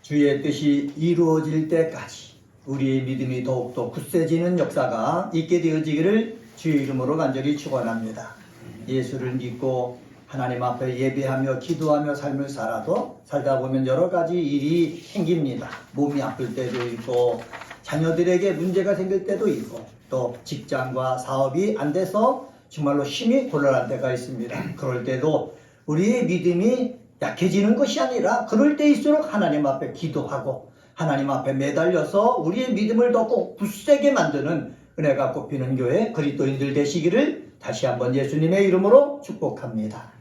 주의 뜻이 이루어질 때까지 우리의 믿음이 더욱더 굳세지는 역사가 있게 되어지기를 주의 이름으로 간절히 축원합니다. 예수를 믿고 하나님 앞에 예배하며 기도하며 삶을 살다 보면 여러 가지 일이 생깁니다. 몸이 아플 때도 있고 자녀들에게 문제가 생길 때도 있고 또 직장과 사업이 안 돼서 정말로 힘이 곤란할 때가 있습니다. 그럴 때도 우리의 믿음이 약해지는 것이 아니라 그럴 때일수록 하나님 앞에 기도하고 하나님 앞에 매달려서 우리의 믿음을 더 꼭 굳세게 만드는 은혜가 꼽히는 교회 그리스도인들 되시기를 다시 한번 예수님의 이름으로 축복합니다.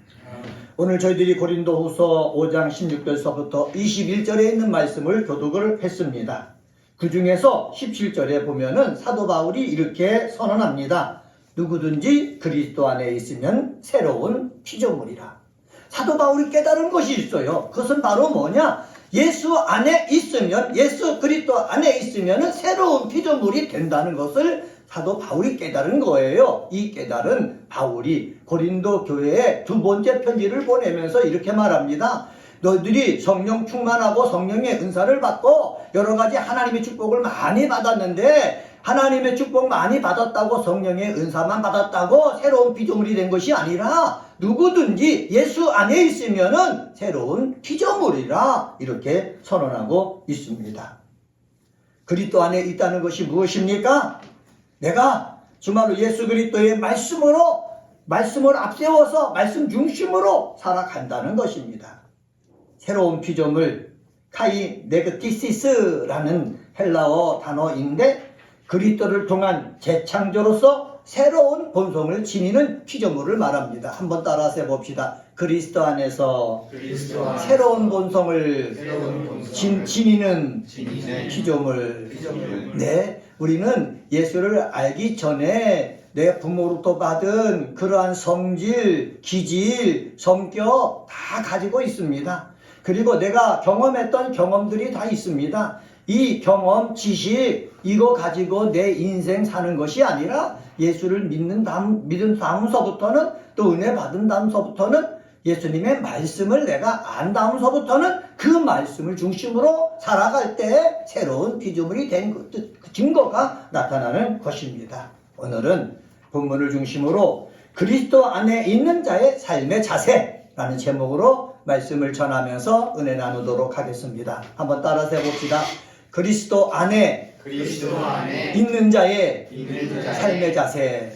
오늘 저희들이 고린도후서 5장 16절서부터 21절에 있는 말씀을 교독을 했습니다. 그 중에서 17절에 보면은 사도 바울이 이렇게 선언합니다. 누구든지 그리스도 안에 있으면 새로운 피조물이라. 사도 바울이 깨달은 것이 있어요. 그것은 바로 뭐냐? 예수 안에 있으면, 예수 그리스도 안에 있으면 새로운 피조물이 된다는 것을 사도 바울이 깨달은 거예요. 이 깨달은 바울이 고린도 교회에 두 번째 편지를 보내면서 이렇게 말합니다. 너희들이 성령 충만하고 성령의 은사를 받고 여러 가지 하나님의 축복을 많이 받았는데 하나님의 축복 많이 받았다고 성령의 은사만 받았다고 새로운 피조물이 된 것이 아니라 누구든지 예수 안에 있으면은 새로운 피조물이라 이렇게 선언하고 있습니다. 그리스도 안에 있다는 것이 무엇입니까? 내가 정말로 예수 그리스도의 말씀을 앞세워서 말씀 중심으로 살아간다는 것입니다. 새로운 피조물 카이네그티시스라는 헬라어 단어인데 그리스도를 통한 재창조로서 새로운 본성을 지니는 피조물을 말합니다. 한번 따라서 해봅시다. 그리스도 안에서 새로운 본성을 지니는 피조물. 네, 우리는 예수를 알기 전에 내 부모로부터 받은 그러한 성질, 기질, 성격 다 가지고 있습니다. 그리고 내가 경험했던 경험들이 다 있습니다. 이 경험, 지식 이거 가지고 내 인생 사는 것이 아니라 예수를 믿은 다음서부터는 또 은혜 받은 다음서부터는 예수님의 말씀을 내가 안 다음서부터는 그 말씀을 중심으로 살아갈 때 새로운 피조물이 된 증거가 나타나는 것입니다. 오늘은 본문을 중심으로 그리스도 안에 있는 자의 삶의 자세라는 제목으로 말씀을 전하면서 은혜 나누도록 하겠습니다. 한번 따라서 해봅시다. 그리스도 안에 있는 자의 삶의 자세.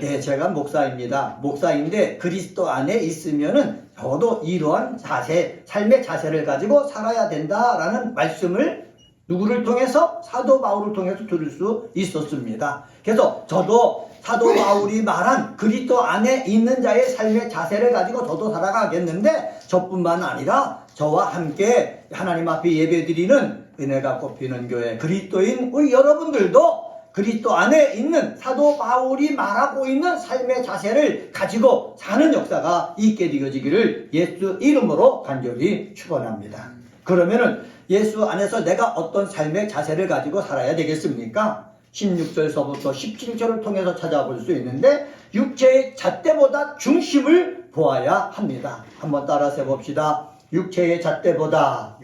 네, 제가 목사입니다. 목사인데 그리스도 안에 있으면은 저도 이러한 자세, 삶의 자세를 가지고 살아야 된다라는 말씀을 누구를 통해서? 사도 바울을 통해서 들을 수 있었습니다. 그래서 저도 사도 바울이 말한 그리스도 안에 있는 자의 삶의 자세를 가지고 저도 살아가겠는데 저뿐만 아니라 저와 함께 하나님 앞에 예배드리는 은혜가 꼽히는 교회 그리스도인 우리 여러분들도 그리스도 안에 있는 사도 바울이 말하고 있는 삶의 자세를 가지고 사는 역사가 있게 되어지기를 예수 이름으로 간절히 축원합니다. 그러면은 예수 안에서 내가 어떤 삶의 자세를 가지고 살아야 되겠습니까? 16절서부터 17절을 통해서 찾아볼 수 있는데 육체의 잣대보다 중심을 보아야 합니다. 한번 따라서 해봅시다. 육체의 잣대보다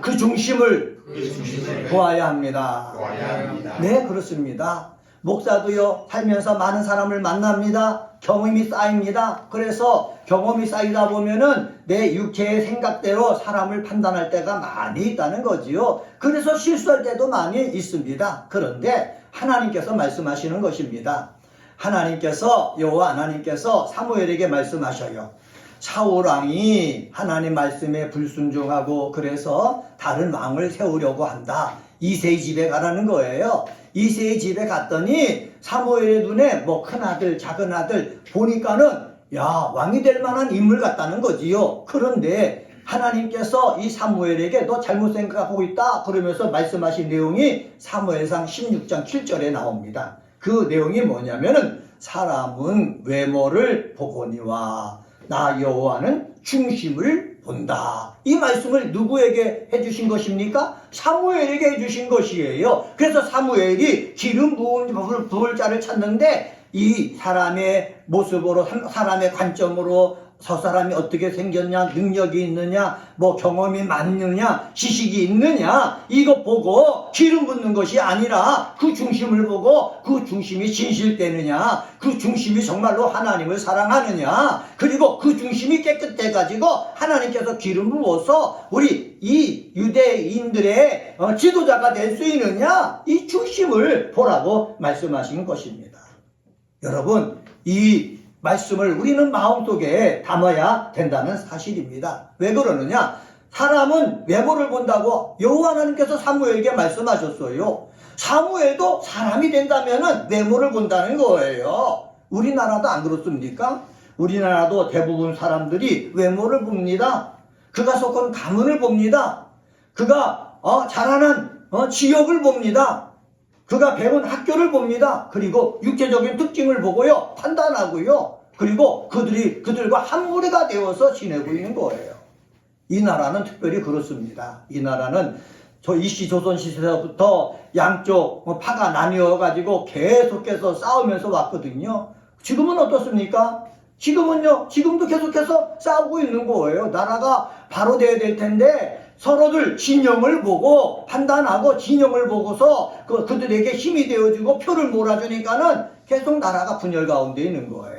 그 중심을 보아야 합니다. 네, 그렇습니다. 목사도요, 살면서 많은 사람을 만납니다. 경험이 쌓입니다. 그래서 경험이 쌓이다 보면은 내 육체의 생각대로 사람을 판단할 때가 많이 있다는 거지요. 그래서 실수할 때도 많이 있습니다. 그런데 하나님께서 말씀하시는 것입니다. 여호와 하나님께서 사무엘에게 말씀하셔요. 사울 왕이 하나님 말씀에 불순종하고 그래서 다른 왕을 세우려고 한다. 이새의 집에 가라는 거예요. 이새의 집에 갔더니 사무엘의 눈에 뭐 큰아들 작은아들 보니까는 왕이 될 만한 인물 같다는 거지요. 그런데 하나님께서 이 사무엘에게 너 잘못 생각하고 있다 그러면서 말씀하신 내용이 사무엘상 16장 7절에 나옵니다. 그 내용이 뭐냐면은 사람은 외모를 보거니와 나 여호와는 중심을 본다. 이 말씀을 누구에게 해주신 것입니까? 사무엘에게 해주신 것이에요. 그래서 사무엘이 기름 부을 자를 찾는데 이 사람의 모습으로, 사람의 관점으로 저 사람이 어떻게 생겼냐, 능력이 있느냐, 뭐 경험이 많느냐, 지식이 있느냐, 이거 보고 기름 붓는 것이 아니라 그 중심을 보고 그 중심이 진실되느냐, 그 중심이 정말로 하나님을 사랑하느냐, 그리고 그 중심이 깨끗해가지고 하나님께서 기름 부어서 우리 이 유대인들의 지도자가 될 수 있느냐, 이 중심을 보라고 말씀하신 것입니다. 여러분, 이 말씀을 우리는 마음속에 담아야 된다는 사실입니다. 왜 그러느냐? 사람은 외모를 본다고 여호와 하나님께서 사무엘에게 말씀하셨어요. 사무엘도 사람이 된다면 외모를 본다는 거예요. 우리나라도 안 그렇습니까? 우리나라도 대부분 사람들이 외모를 봅니다. 그가 속한 가문을 봅니다. 그가 자라난 지역을 봅니다. 그가 배운 학교를 봅니다. 그리고 육체적인 특징을 보고요, 판단하고요. 그리고 그들과 한 무리가 되어서 지내고 있는 거예요. 이 나라는 특별히 그렇습니다. 이 나라는 저 이씨 조선 시대부터 양쪽 파가 나뉘어가지고 계속해서 싸우면서 왔거든요. 지금은 어떻습니까? 지금도 계속해서 싸우고 있는 거예요. 나라가 바로 돼야 될 텐데 서로들 진영을 보고 판단하고 진영을 보고서 그들에게 힘이 되어주고 표를 몰아주니까는 계속 나라가 분열 가운데 있는 거예요.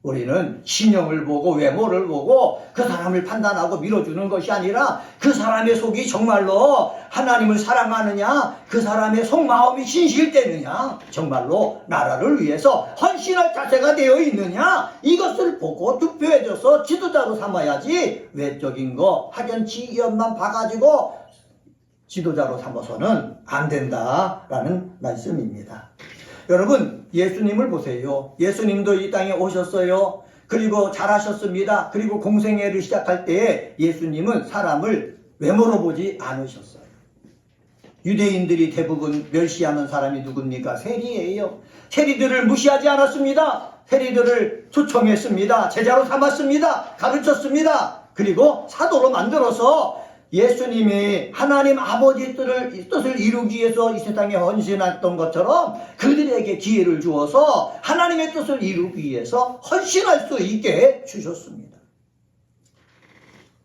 우리는 진영을 보고 외모를 보고 그 사람을 판단하고 밀어주는 것이 아니라 그 사람의 속이 정말로 하나님을 사랑하느냐, 그 사람의 속마음이 진실되느냐, 정말로 나라를 위해서 헌신할 자세가 되어 있느냐, 이것을 보고 투표해줘서 지도자로 삼아야지 외적인 거 학연치 이연만 봐가지고 지도자로 삼아서는 안 된다라는 말씀입니다. 여러분, 예수님을 보세요. 예수님도 이 땅에 오셨어요. 그리고 잘하셨습니다. 그리고 공생애를 시작할 때에 예수님은 사람을 외모로 보지 않으셨어요. 유대인들이 대부분 멸시하는 사람이 누굽니까? 세리예요. 세리들을 무시하지 않았습니다. 세리들을 초청했습니다. 제자로 삼았습니다. 가르쳤습니다. 그리고 사도로 만들어서 예수님이 하나님 아버지 뜻을 이루기 위해서 이 세상에 헌신했던 것처럼 그들에게 기회를 주어서 하나님의 뜻을 이루기 위해서 헌신할 수 있게 주셨습니다.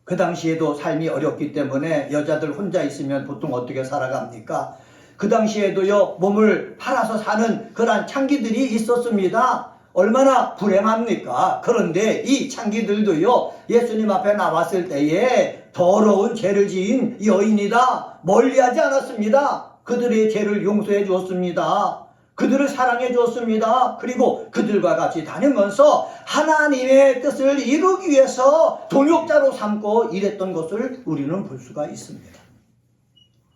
그 당시에도 삶이 어렵기 때문에 여자들 혼자 있으면 보통 어떻게 살아갑니까? 그 당시에도요, 몸을 팔아서 사는 그런 창기들이 있었습니다. 얼마나 불행합니까? 그런데 이 창기들도요, 예수님 앞에 나왔을 때에 더러운 죄를 지은 여인이다 멀리하지 않았습니다. 그들의 죄를 용서해 주었습니다. 그들을 사랑해 주었습니다. 그리고 그들과 같이 다니면서 하나님의 뜻을 이루기 위해서 동역자로 삼고 일했던 것을 우리는 볼 수가 있습니다.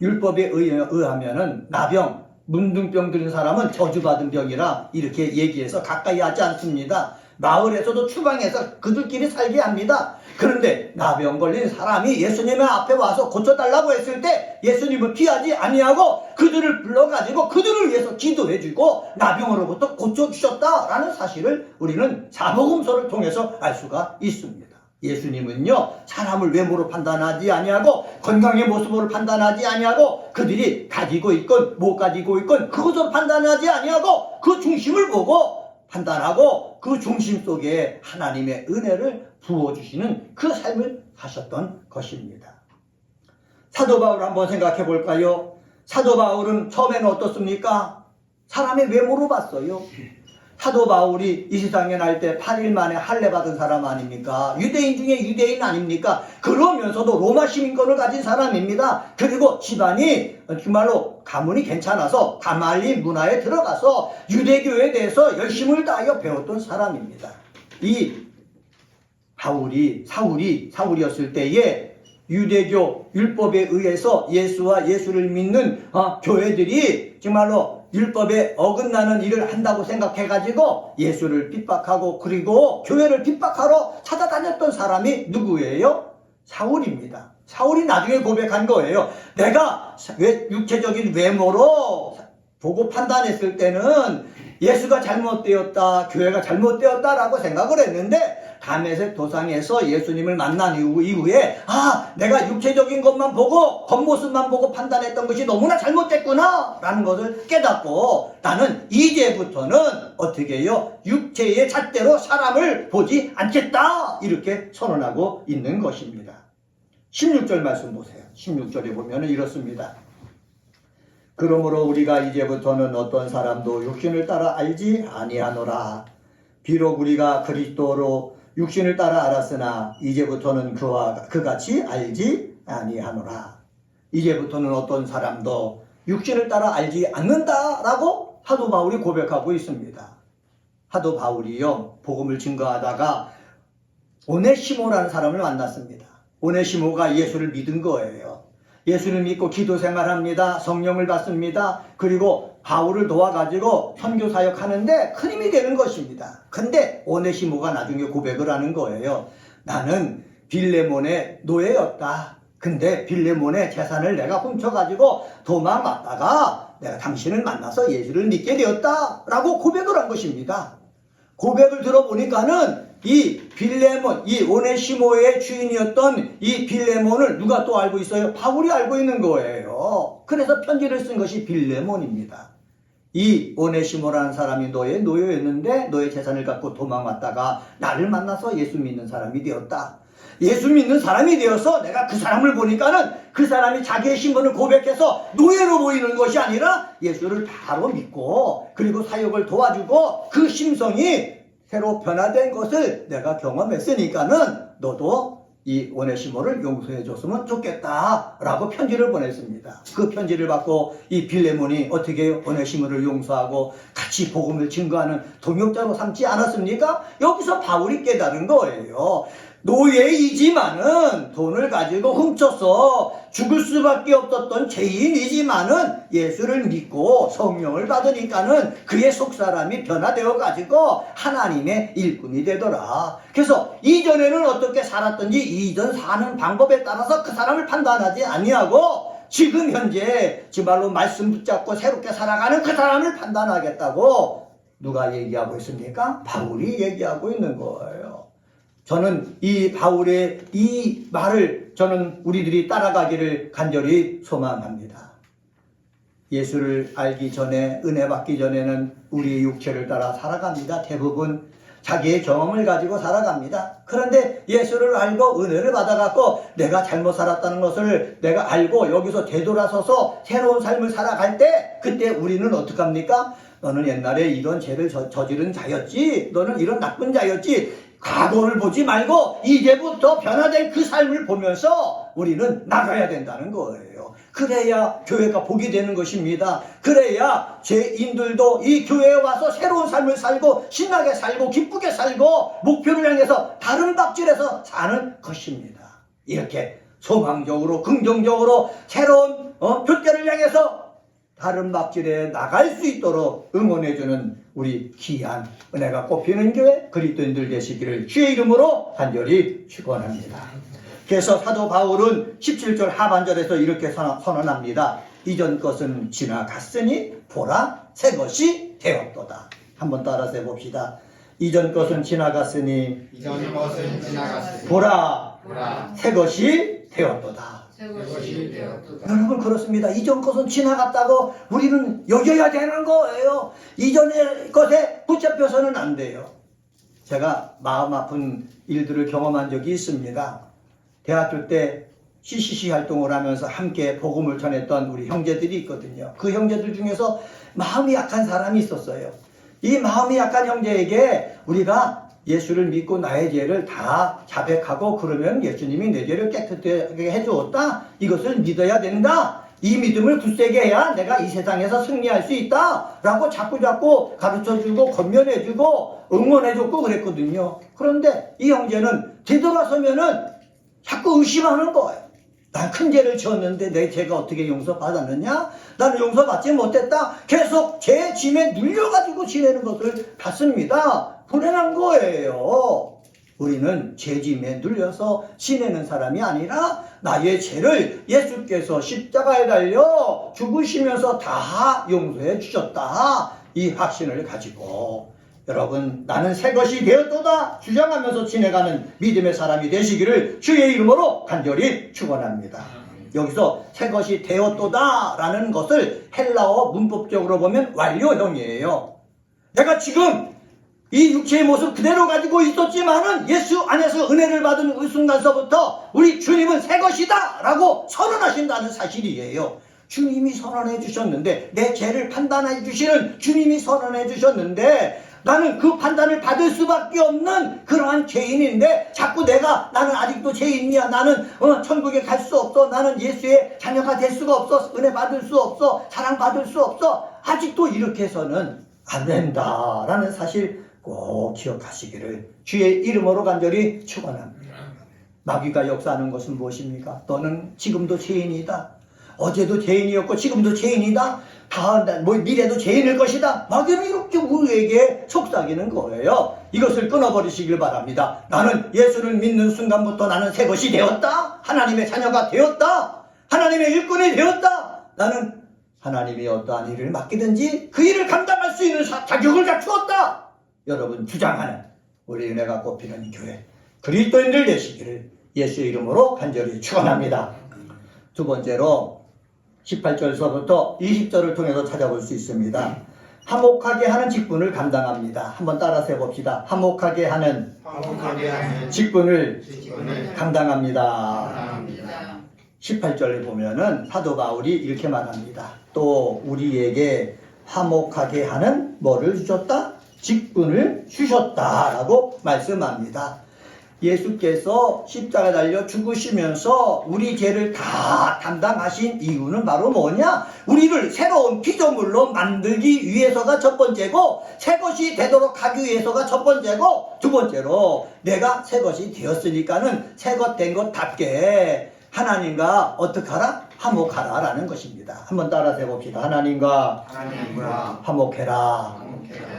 율법에 의하면은 나병, 문둥병 들린 사람은 저주받은 병이라 이렇게 얘기해서 가까이 하지 않습니다. 마을에서도 추방해서 그들끼리 살게 합니다. 그런데 나병 걸린 사람이 예수님의 앞에 와서 고쳐달라고 했을 때 예수님은 피하지 아니하고 그들을 불러가지고 그들을 위해서 기도해주고 나병으로부터 고쳐주셨다라는 사실을 우리는 사복음서를 통해서 알 수가 있습니다. 예수님은요, 사람을 외모로 판단하지 아니하고 건강의 모습으로 판단하지 아니하고 그들이 가지고 있건 못 가지고 있건 그것으로 판단하지 아니하고 그 중심을 보고 판단하고 그 중심 속에 하나님의 은혜를 부어주시는 그 삶을 사셨던 것입니다. 사도 바울 한번 생각해 볼까요? 사도 바울은 처음에는 어떻습니까? 사람의 외모로 봤어요. 사도 바울이 이 세상에 날 때 8일 만에 할례 받은 사람 아닙니까? 유대인 중에 유대인 아닙니까? 그러면서도 로마 시민권을 가진 사람입니다. 그리고 집안이 정말로 가문이 괜찮아서 가말리 문화에 들어가서 유대교에 대해서 열심을 다하여 배웠던 사람입니다. 이 사울이었을 때에 유대교 율법에 의해서 예수와 예수를 믿는 교회들이 정말로 율법에 어긋나는 일을 한다고 생각해가지고 예수를 핍박하고 그리고 교회를 핍박하러 찾아다녔던 사람이 누구예요? 사울입니다. 사울이 나중에 고백한 거예요. 내가 육체적인 외모로 보고 판단했을 때는 예수가 잘못되었다, 교회가 잘못되었다라고 생각을 했는데 다메섹 도상에서 예수님을 만난 이후에 내가 육체적인 것만 보고 겉모습만 보고 판단했던 것이 너무나 잘못됐구나 라는 것을 깨닫고 나는 이제부터는 어떻게 해요? 육체의 잣대로 사람을 보지 않겠다 이렇게 선언하고 있는 것입니다. 16절 말씀 보세요. 16절에 보면 이렇습니다. 그러므로 우리가 이제부터는 어떤 사람도 육신을 따라 알지 아니하노라. 비록 우리가 그리스도로 육신을 따라 알았으나 이제부터는 그와 그같이 알지 아니하노라. 이제부터는 어떤 사람도 육신을 따라 알지 않는다라고 사도 바울이 고백하고 있습니다. 사도 바울이요 복음을 증거하다가 오네시모라는 사람을 만났습니다. 오네시모가 예수를 믿은 거예요. 예수를 믿고 기도 생활합니다. 성령을 받습니다. 그리고 바울을 도와가지고 선교 사역하는데 큰 힘이 되는 것입니다. 근데 오네시모가 나중에 고백을 하는 거예요. 나는 빌레몬의 노예였다. 근데 빌레몬의 재산을 내가 훔쳐가지고 도망왔다가 내가 당신을 만나서 예수를 믿게 되었다 라고 고백을 한 것입니다. 고백을 들어보니까는 이 빌레몬, 이 오네시모의 주인이었던 이 빌레몬을 누가 또 알고 있어요? 바울이 알고 있는 거예요. 그래서 편지를 쓴 것이 빌레몬입니다. 이 오네시모라는 사람이 너의 노예였는데 너의 재산을 갖고 도망왔다가 나를 만나서 예수 믿는 사람이 되었다. 예수 믿는 사람이 되어서 내가 그 사람을 보니까는 그 사람이 자기의 신분을 고백해서 노예로 보이는 것이 아니라 예수를 바로 믿고 그리고 사역을 도와주고 그 심성이 새로 변화된 것을 내가 경험했으니까는 너도 이 오네시모를 용서해 줬으면 좋겠다 라고 편지를 보냈습니다. 그 편지를 받고 이 빌레몬이 어떻게 오네시모를 용서하고 같이 복음을 증거하는 동역자로 삼지 않았습니까? 여기서 바울이 깨달은 거예요. 노예이지만은 돈을 가지고 훔쳐서 죽을 수밖에 없었던 죄인이지만은 예수를 믿고 성령을 받으니까는 그의 속사람이 변화되어 가지고 하나님의 일꾼이 되더라. 그래서 이전에는 어떻게 살았던지 이전 사는 방법에 따라서 그 사람을 판단하지 아니하고 지금 현재 정말로 말씀 붙잡고 새롭게 살아가는 그 사람을 판단하겠다고 누가 얘기하고 있습니까? 바울이 얘기하고 있는 거예요. 저는 이 바울의 이 말을 저는 우리들이 따라가기를 간절히 소망합니다. 예수를 알기 전에 은혜 받기 전에는 우리의 육체를 따라 살아갑니다. 대부분 자기의 경험을 가지고 살아갑니다. 그런데 예수를 알고 은혜를 받아갖고 내가 잘못 살았다는 것을 내가 알고 여기서 되돌아서서 새로운 삶을 살아갈 때 그때 우리는 어떡합니까? 너는 옛날에 이런 죄를 저지른 자였지. 너는 이런 나쁜 자였지. 과거를 보지 말고 이제부터 변화된 그 삶을 보면서 우리는 나가야 된다는 거예요. 그래야 교회가 복이 되는 것입니다. 그래야 죄인들도 이 교회에 와서 새로운 삶을 살고 신나게 살고 기쁘게 살고 목표를 향해서 다른 박질에서 사는 것입니다. 이렇게 소망적으로 긍정적으로 새로운 표대를 향해서 다른 박질에 나갈 수 있도록 응원해주는 우리 귀한 은혜가 꽃피는 교회 그리스도인들 되시기를 주의 이름으로 간절히 축원합니다. 그래서 사도 바울은 17절 하반절에서 이렇게 선언합니다. 이전 것은 지나갔으니 보라 새 것이 되었도다. 한번 따라서 해봅시다. 이전 것은 지나갔으니 보라 새 것이 되었도다. 여러분 그렇습니다. 이전 것은 지나갔다고 우리는 여겨야 되는 거예요. 이전의 것에 붙잡혀서는 안 돼요. 제가 마음 아픈 일들을 경험한 적이 있습니다. 대학교 때 CCC 활동을 하면서 함께 복음을 전했던 우리 형제들이 있거든요. 그 형제들 중에서 마음이 약한 사람이 있었어요. 이 마음이 약한 형제에게 우리가 예수를 믿고 나의 죄를 다 자백하고 그러면 예수님이 내 죄를 깨끗하게 해주었다. 이것을 믿어야 된다. 이 믿음을 굳세게 해야 내가 이 세상에서 승리할 수 있다. 라고 자꾸 가르쳐주고 권면해주고 응원해줬고 그랬거든요. 그런데 이 형제는 되돌아서면은 자꾸 의심하는 거예요. 난 큰 죄를 지었는데 내 죄가 어떻게 용서받았느냐? 나는 용서받지 못했다. 계속 죄 짐에 눌려가지고 지내는 것을 봤습니다. 불행한 거예요. 우리는 죄짐에 눌려서 지내는 사람이 아니라 나의 죄를 예수께서 십자가에 달려 죽으시면서 다 용서해 주셨다. 이 확신을 가지고 여러분, 나는 새 것이 되었도다 주장하면서 지내가는 믿음의 사람이 되시기를 주의 이름으로 간절히 축원합니다. 여기서 새 것이 되었도다 라는 것을 헬라어 문법적으로 보면 완료형이에요. 내가 지금 이 육체의 모습 그대로 가지고 있었지만은 예수 안에서 은혜를 받은 그 순간서부터 우리 주님은 새 것이다 라고 선언하신다는 사실이에요. 주님이 선언해 주셨는데, 내 죄를 판단해 주시는 주님이 선언해 주셨는데, 나는 그 판단을 받을 수밖에 없는 그러한 죄인인데 자꾸 나는 아직도 죄인이야, 나는 천국에 갈 수 없어, 나는 예수의 자녀가 될 수가 없어, 은혜 받을 수 없어, 사랑받을 수 없어, 아직도 이렇게 해서는 안 된다라는 사실 꼭 기억하시기를 주의 이름으로 간절히 축원합니다. 마귀가 역사하는 것은 무엇입니까? 너는 지금도 죄인이다, 어제도 죄인이었고 지금도 죄인이다, 미래도 죄인일 것이다. 마귀는 이렇게 우리에게 속삭이는 거예요. 이것을 끊어버리시길 바랍니다. 나는 예수를 믿는 순간부터 나는 새 것이 되었다, 하나님의 자녀가 되었다, 하나님의 일꾼이 되었다, 나는 하나님이 어떠한 일을 맡기든지 그 일을 감당할 수 있는 자격을 갖추었다. 여러분, 주장하는 우리 은혜가 꼽히는 교회 그리스도인들 되시기를 예수의 이름으로 간절히 축원합니다. 두 번째로 18절서부터 20절을 통해서 찾아볼 수 있습니다. 화목하게 하는 직분을 감당합니다. 한번 따라서 해봅시다. 화목하게 하는 직분을 감당합니다. 18절을 보면은 사도 바울이 이렇게 말합니다. 또 우리에게 화목하게 하는 뭐를 주셨다? 직분을 주셨다라고 말씀합니다. 예수께서 십자가 달려 죽으시면서 우리 죄를 다 담당하신 이유는 바로 뭐냐? 우리를 새로운 피조물로 만들기 위해서가 첫 번째고, 새 것이 되도록 하기 위해서가 첫 번째고, 두 번째로 내가 새 것이 되었으니까는 새 것 된 것답게 하나님과 어떻게 하라? 화목하라 라는 것입니다. 한번 따라서 해봅시다. 하나님과 화목해라.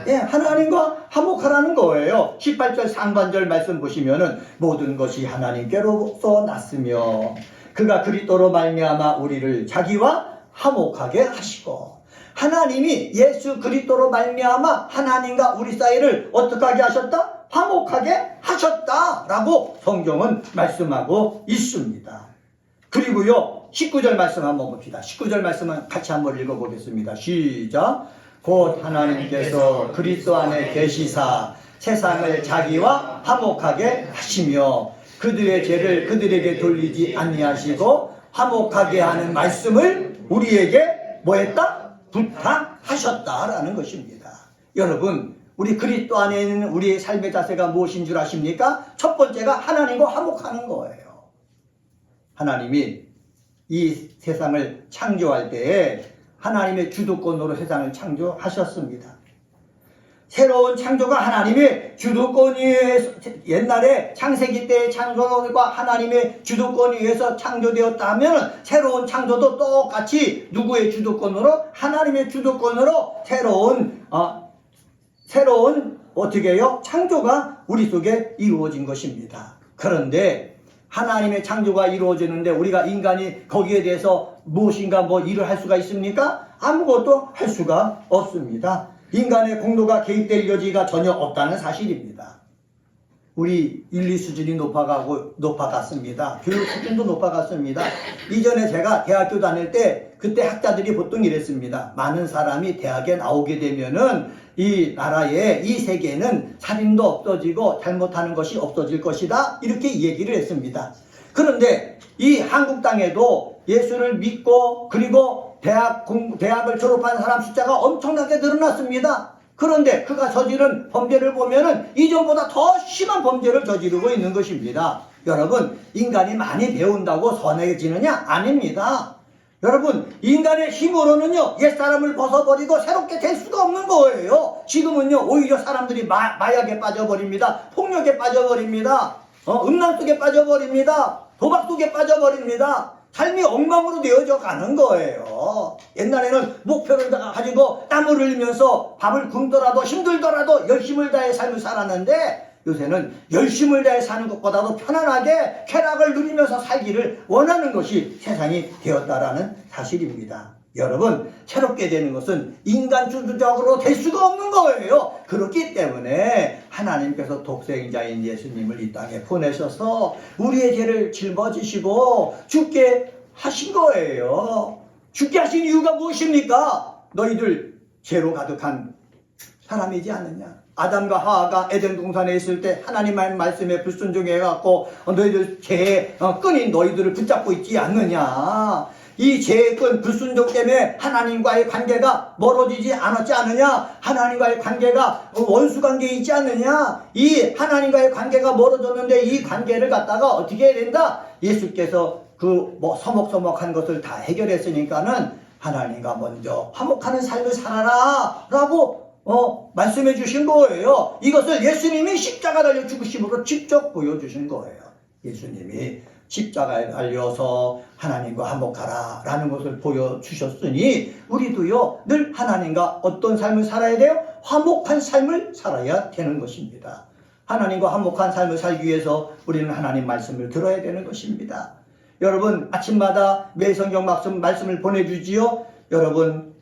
예, 하나님과 화목하라는 거예요. 18절 상반절 말씀 보시면은 모든 것이 하나님께로서 났으며 그가 그리스도로 말미암아 우리를 자기와 화목하게 하시고, 하나님이 예수 그리스도로 말미암아 하나님과 우리 사이를 어떻게 하게 하셨다? 화목하게 하셨다라고 성경은 말씀하고 있습니다. 그리고요, 19절 말씀 한번 봅시다. 19절 말씀은 같이 한번 읽어보겠습니다. 시작. 곧 하나님께서 그리스도 안에 계시사 세상을 자기와 화목하게 하시며 그들의 죄를 그들에게 돌리지 아니하시고 화목하게 하는 말씀을 우리에게 뭐했다? 부탁하셨다라는 것입니다. 여러분, 우리 그리스도 안에 있는 우리의 삶의 자세가 무엇인 줄 아십니까? 첫 번째가 하나님과 화목하는 거예요. 하나님이 이 세상을 창조할 때에 하나님의 주도권으로 세상을 창조하셨습니다. 새로운 창조가 하나님의 주도권에 의해서, 옛날에 창세기 때의 창조가 하나님의 주도권에 의해서 창조되었다면 새로운 창조도 똑같이 누구의 주도권으로? 하나님의 주도권으로 새로운 어떻게 해요? 창조가 우리 속에 이루어진 것입니다. 그런데 하나님의 창조가 이루어지는데 우리가 인간이 거기에 대해서 무엇인가 일을 할 수가 있습니까? 아무것도 할 수가 없습니다. 인간의 공로가 개입될 여지가 전혀 없다는 사실입니다. 우리 윤리 수준이 높아갔습니다. 교육 수준도 높아갔습니다. 이전에 제가 대학교 다닐 때 그때 학자들이 보통 이랬습니다. 많은 사람이 대학에 나오게 되면은 이 나라에, 이 세계는 살인도 없어지고 잘못하는 것이 없어질 것이다, 이렇게 얘기를 했습니다. 그런데 이 한국 땅에도 예수를 믿고 그리고 대학을 졸업한 사람 숫자가 엄청나게 늘어났습니다. 그런데 그가 저지른 범죄를 보면은 이전보다 더 심한 범죄를 저지르고 있는 것입니다. 여러분, 인간이 많이 배운다고 선해지느냐? 아닙니다. 여러분, 인간의 힘으로는요, 옛사람을 벗어버리고 새롭게 될 수가 없는 거예요. 지금은요, 오히려 사람들이 마약에 빠져버립니다. 폭력에 빠져버립니다. 음란 속에 빠져버립니다. 도박 속에 빠져버립니다. 삶이 엉망으로 되어져 가는 거예요. 옛날에는 목표를 가지고 땀을 흘리면서 밥을 굶더라도 힘들더라도 열심을 다해 삶을 살았는데, 요새는 열심을 다해 사는 것보다도 편안하게 쾌락을 누리면서 살기를 원하는 것이 세상이 되었다라는 사실입니다. 여러분, 새롭게 되는 것은 인간 주도적으로 될 수가 없는 거예요. 그렇기 때문에 하나님께서 독생자인 예수님을 이 땅에 보내셔서 우리의 죄를 짊어지시고 죽게 하신 거예요. 죽게 하신 이유가 무엇입니까? 너희들 죄로 가득한 사람이지 않느냐? 아담과 하와가 에덴 동산에 있을 때 하나님의 말씀에 불순종해갖고 너희들 죄의 끈인 너희들을 붙잡고 있지 않느냐? 이 죄의 끈 불순종 때문에 하나님과의 관계가 멀어지지 않았지 않느냐? 하나님과의 관계가 원수 관계에 있지 않느냐? 이 하나님과의 관계가 멀어졌는데 이 관계를 갖다가 어떻게 해야 된다? 예수께서 서먹서먹한 것을 다 해결했으니까는 하나님과 먼저 화목하는 삶을 살아라 라고 말씀해 주신 거예요. 이것을 예수님이 십자가 달려 죽으심으로 직접 보여주신 거예요. 예수님이 십자가에 달려서 하나님과 화목하라 라는 것을 보여주셨으니 우리도요 늘 하나님과 어떤 삶을 살아야 돼요? 화목한 삶을 살아야 되는 것입니다. 하나님과 화목한 삶을 살기 위해서 우리는 하나님 말씀을 들어야 되는 것입니다. 여러분, 아침마다 매일 성경 말씀을 보내주지요. 여러분,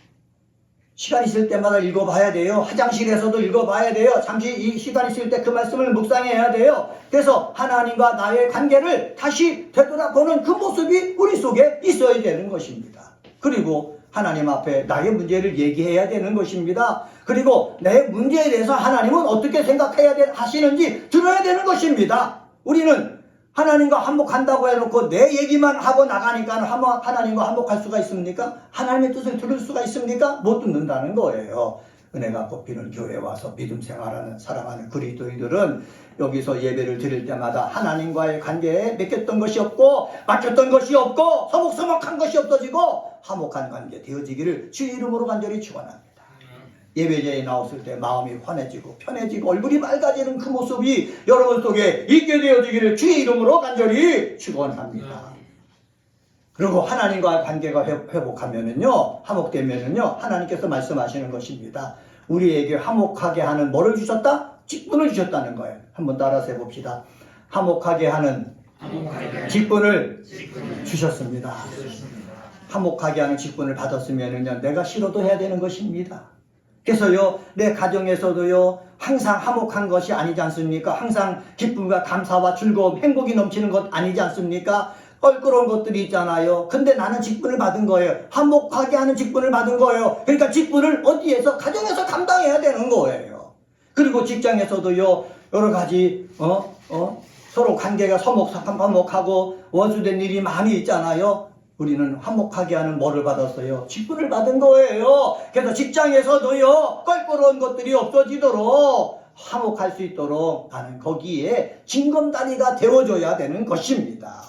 시간 있을 때마다 읽어봐야 돼요. 화장실에서도 읽어봐야 돼요. 잠시 이 시간 있을 때 그 말씀을 묵상해야 돼요. 그래서 하나님과 나의 관계를 다시 되돌아보는 그 모습이 우리 속에 있어야 되는 것입니다. 그리고 하나님 앞에 나의 문제를 얘기해야 되는 것입니다. 그리고 내 문제에 대해서 하나님은 어떻게 하시는지 들어야 되는 것입니다. 우리는 하나님과 화목한다고 해놓고 내 얘기만 하고 나가니까 하나님과 화목할 수가 있습니까? 하나님의 뜻을 들을 수가 있습니까? 못 듣는다는 거예요. 은혜가 뽑히는 교회에 와서 믿음 생활하는 사랑하는 그리스도인들은 여기서 예배를 드릴 때마다 하나님과의 관계에 맺혔던 것이 없고 막혔던 것이 없고 서먹서먹한 것이 없어지고 화목한 관계 되어지기를 주의 이름으로 간절히 축원합니다. 예배자에 나왔을 때 마음이 환해지고 편해지고 얼굴이 맑아지는 그 모습이 여러분 속에 있게 되어지기를 주의 이름으로 간절히 축원합니다. 그리고 하나님과의 관계가 회복하면은요, 화목되면은요, 하나님께서 말씀하시는 것입니다. 우리에게 화목하게 하는 뭐를 주셨다? 직분을 주셨다는 거예요. 한번 따라서 해봅시다. 화목하게 하는 직분을 주셨습니다. 화목하게 하는 직분을 받았으면은요, 내가 싫어도 해야 되는 것입니다. 그래서요, 내 가정에서도요, 항상 화목한 것이 아니지 않습니까? 항상 기쁨과 감사와 즐거움, 행복이 넘치는 것 아니지 않습니까? 껄끄러운 것들이 있잖아요. 근데 나는 직분을 받은 거예요. 화목하게 하는 직분을 받은 거예요. 그러니까 직분을 어디에서? 가정에서 감당해야 되는 거예요. 그리고 직장에서도요, 여러 가지, 서로 관계가 서먹하고 원수된 일이 많이 있잖아요. 우리는 화목하게 하는 뭐를 받았어요? 직분을 받은 거예요. 그래서 직장에서도요, 껄끄러운 것들이 없어지도록 화목할 수 있도록 나는 거기에 징검다리가 되어줘야 되는 것입니다.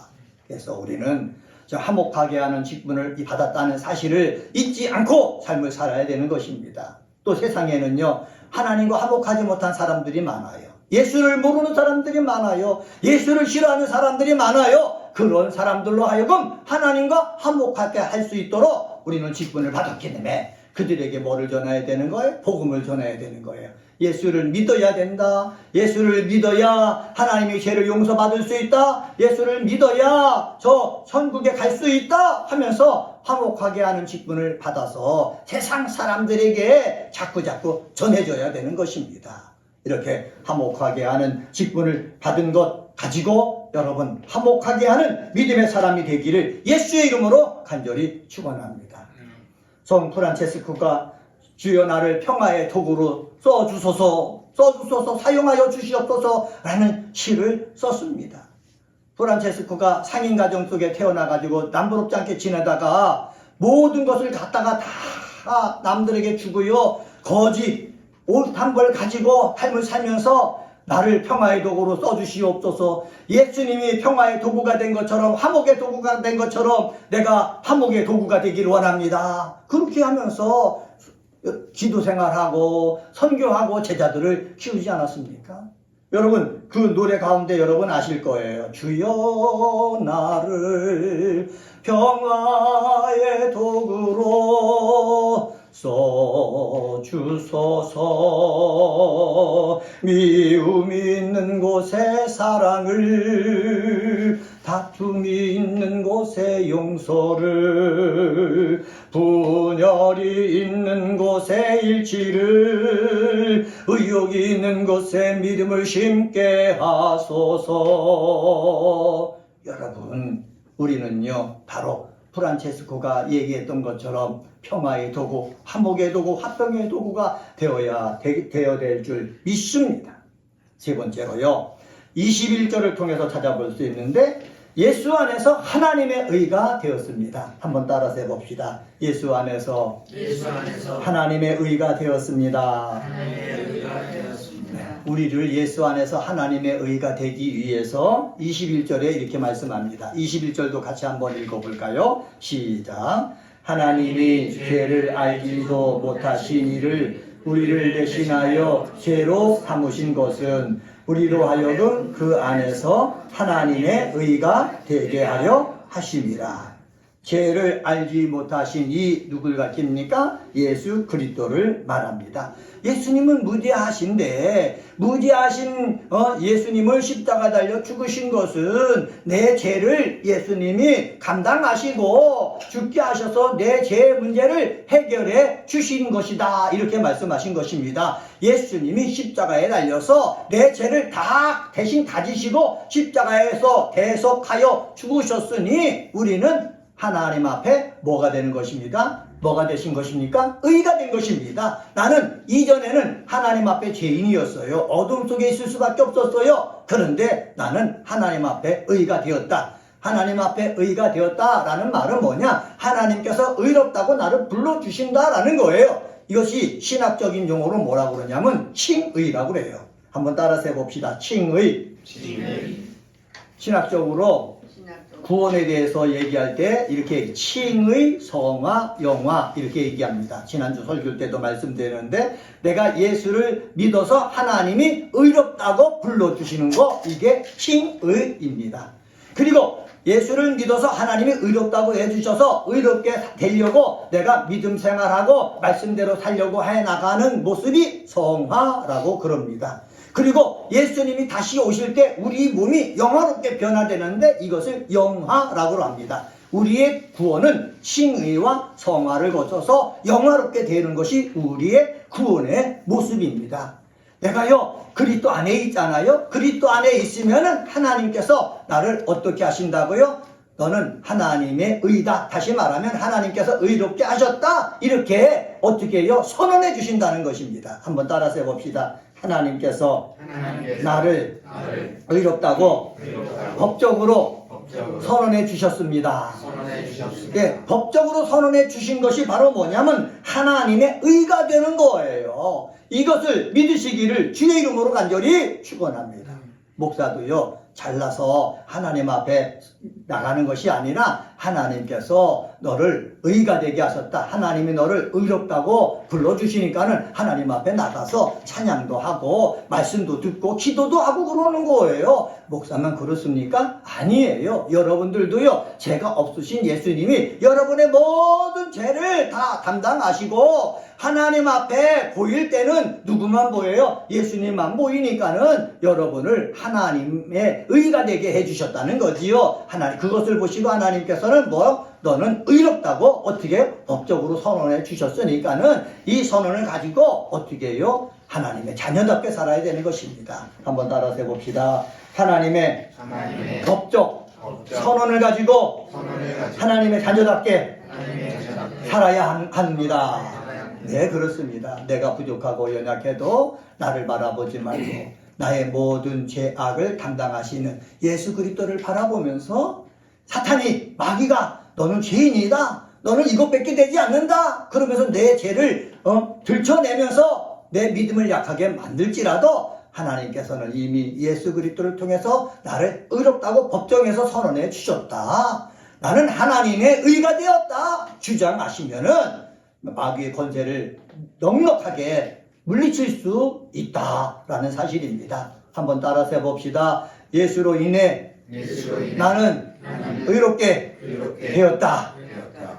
그래서 우리는 화목하게 하는 직분을 받았다는 사실을 잊지 않고 삶을 살아야 되는 것입니다. 또 세상에는요, 하나님과 화목하지 못한 사람들이 많아요. 예수를 모르는 사람들이 많아요. 예수를 싫어하는 사람들이 많아요. 그런 사람들로 하여금 하나님과 화목하게 할 수 있도록 우리는 직분을 받았기 때문에 그들에게 뭐를 전해야 되는 거예요? 복음을 전해야 되는 거예요. 예수를 믿어야 된다. 예수를 믿어야 하나님의 죄를 용서받을 수 있다. 예수를 믿어야 저 천국에 갈 수 있다 하면서 화목하게 하는 직분을 받아서 세상 사람들에게 자꾸 전해줘야 되는 것입니다. 이렇게 화목하게 하는 직분을 받은 것 가지고 여러분 화목하게 하는 믿음의 사람이 되기를 예수의 이름으로 간절히 축원합니다. 성 프란체스코가 주여 나를 평화의 도구로 써주소서 사용하여 주시옵소서라는 시를 썼습니다. 프란체스코가 상인 가정 속에 태어나가지고 남부럽지 않게 지내다가 모든 것을 갖다가 다 남들에게 주고요, 거짓 옳단 걸 가지고 삶을 살면서 나를 평화의 도구로 써주시옵소서. 예수님이 평화의 도구가 된 것처럼, 화목의 도구가 된 것처럼 내가 화목의 도구가 되기를 원합니다. 그렇게 하면서 기도 생활하고 선교하고 제자들을 키우지 않았습니까? 여러분, 그 노래 가운데 여러분 아실 거예요. 주여 나를 평화의 도구로 써주소서. 미움 있는 곳에 사랑을 다툼이 있는 곳에 용서를, 분열이 있는 곳에 일치를, 의욕이 있는 곳에 믿음을 심게 하소서. 여러분, 우리는요 바로 프란체스코가 얘기했던 것처럼 평화의 도구, 화목의 도구, 화평의 도구가 되어야 될 줄 믿습니다. 세 번째로요, 21절을 통해서 찾아볼 수 있는데, 예수 안에서 하나님의 의가 되었습니다. 한번 따라서 해봅시다. 예수 안에서 하나님의 의가 되었습니다. 우리를 예수 안에서 하나님의 의가 되기 위해서 21절에 이렇게 말씀합니다. 21절도 같이 한번 읽어볼까요? 시작. 하나님이 죄를 알지도 못하신 이를 우리를 대신하여 죄로 삼으신 것은 우리로 하여금 그 안에서 하나님의 의가 되게 하려 하심이라. 죄를 알지 못하신 이 누굴 가리킵니까? 예수 그리스도를 말합니다. 예수님은 무죄하신데, 무죄하신 예수님을 십자가 달려 죽으신 것은 내 죄를 예수님이 감당하시고 죽게 하셔서 내 죄 문제를 해결해 주신 것이다, 이렇게 말씀하신 것입니다. 예수님이 십자가에 달려서 내 죄를 다 대신 가지시고 십자가에서 대속하여 죽으셨으니 우리는 하나님 앞에 뭐가 되는 것입니까? 뭐가 되신 것입니까? 의가 된 것입니다. 나는 이전에는 하나님 앞에 죄인이었어요. 어둠 속에 있을 수밖에 없었어요. 그런데 나는 하나님 앞에 의가 되었다. 하나님 앞에 의가 되었다라는 말은 뭐냐? 하나님께서 의롭다고 나를 불러주신다라는 거예요. 이것이 신학적인 용어로 뭐라고 그러냐면 칭의라고 그래요. 한번 따라서 해봅시다. 칭의. 신학적으로 구원에 대해서 얘기할 때 이렇게 칭의, 성화, 영화 이렇게 얘기합니다. 지난주 설교 때도 말씀드렸는데, 내가 예수를 믿어서 하나님이 의롭다고 불러주시는 거, 이게 칭의입니다. 그리고 예수를 믿어서 하나님이 의롭다고 해주셔서 의롭게 되려고 내가 믿음 생활하고 말씀대로 살려고 해나가는 모습이 성화라고 그럽니다. 그리고 예수님이 다시 오실 때 우리 몸이 영화롭게 변화되는데 이것을 영화라고 합니다. 우리의 구원은 칭의와 성화를 거쳐서 영화롭게 되는 것이 우리의 구원의 모습입니다. 내가요 그리스도 안에 있잖아요. 그리스도 안에 있으면은 하나님께서 나를 어떻게 하신다고요? 너는 하나님의 의다. 다시 말하면 하나님께서 의롭게 하셨다. 이렇게 어떻게 해요? 선언해 주신다는 것입니다. 한번 따라서 해봅시다. 하나님께서 나를 의롭다고 법적으로 선언해 주셨습니다. 예, 법적으로 선언해 주신 것이 바로 뭐냐면 하나님의 의가 되는 거예요. 이것을 믿으시기를 주의 이름으로 간절히 축원합니다. 목사도요 잘나서 하나님 앞에 나가는 것이 아니라 하나님께서 너를 의가 되게 하셨다. 하나님이 너를 의롭다고 불러주시니까는 하나님 앞에 나가서 찬양도 하고 말씀도 듣고 기도도 하고 그러는 거예요. 목사만 그렇습니까? 아니에요. 여러분들도요 죄가 없으신 예수님이 여러분의 모든 죄를 다 담당하시고 하나님 앞에 보일 때는 누구만 보여요? 예수님만 보이니까는 여러분을 하나님의 의가 되게 해주셨다는 거지요. 하나님 그것을 보시고 하나님께서는 너는 의롭다고 어떻게 법적으로 선언해 주셨으니까는 이 선언을 가지고 어떻게 해요? 하나님의 자녀답게 살아야 되는 것입니다. 한번 따라서 해봅시다. 하나님의 법적 선언을 가지고 하나님의 자녀답게 살아야 합니다. 네, 그렇습니다. 내가 부족하고 연약해도 나를 바라보지 말고 나의 모든 죄악을 담당하시는 예수 그리스도를 바라보면서 사탄이 마귀가 너는 죄인이다. 너는 이것밖에 되지 않는다. 그러면서 내 죄를 들춰내면서 내 믿음을 약하게 만들지라도 하나님께서는 이미 예수 그리스도를 통해서 나를 의롭다고 법정에서 선언해 주셨다. 나는 하나님의 의가 되었다. 주장하시면은 마귀의 권세를 넉넉하게 물리칠 수 있다라는 사실입니다. 한번 따라서 해봅시다. 예수로 인해 나는 의롭게 되었다.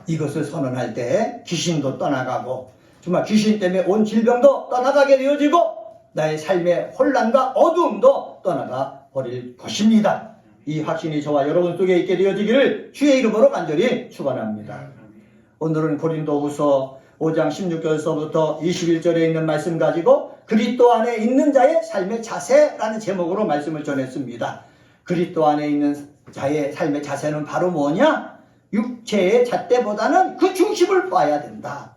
이것을 선언할 때 귀신도 떠나가고 정말 귀신 때문에 온 질병도 떠나가게 되어지고 나의 삶의 혼란과 어두움도 떠나가 버릴 것입니다. 이 확신이 저와 여러분 속에 있게 되어지기를 주의 이름으로 간절히 축원합니다. 오늘은 고린도후서 5장 16절서부터 21절에 있는 말씀 가지고 그리스도 안에 있는 자의 삶의 자세라는 제목으로 말씀을 전했습니다. 그리스도 안에 있는 자의 삶의 자세는 바로 뭐냐? 육체의 잣대보다는 그 중심을 봐야 된다.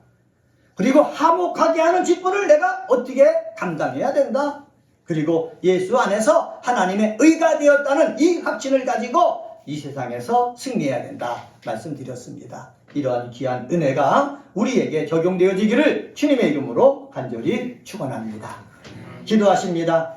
그리고 화목하게 하는 직분을 내가 어떻게 감당해야 된다. 그리고 예수 안에서 하나님의 의가 되었다는 이 확신을 가지고 이 세상에서 승리해야 된다 말씀드렸습니다. 이러한 귀한 은혜가 우리에게 적용되어지기를 주님의 이름으로 간절히 축원합니다. 기도하십니다.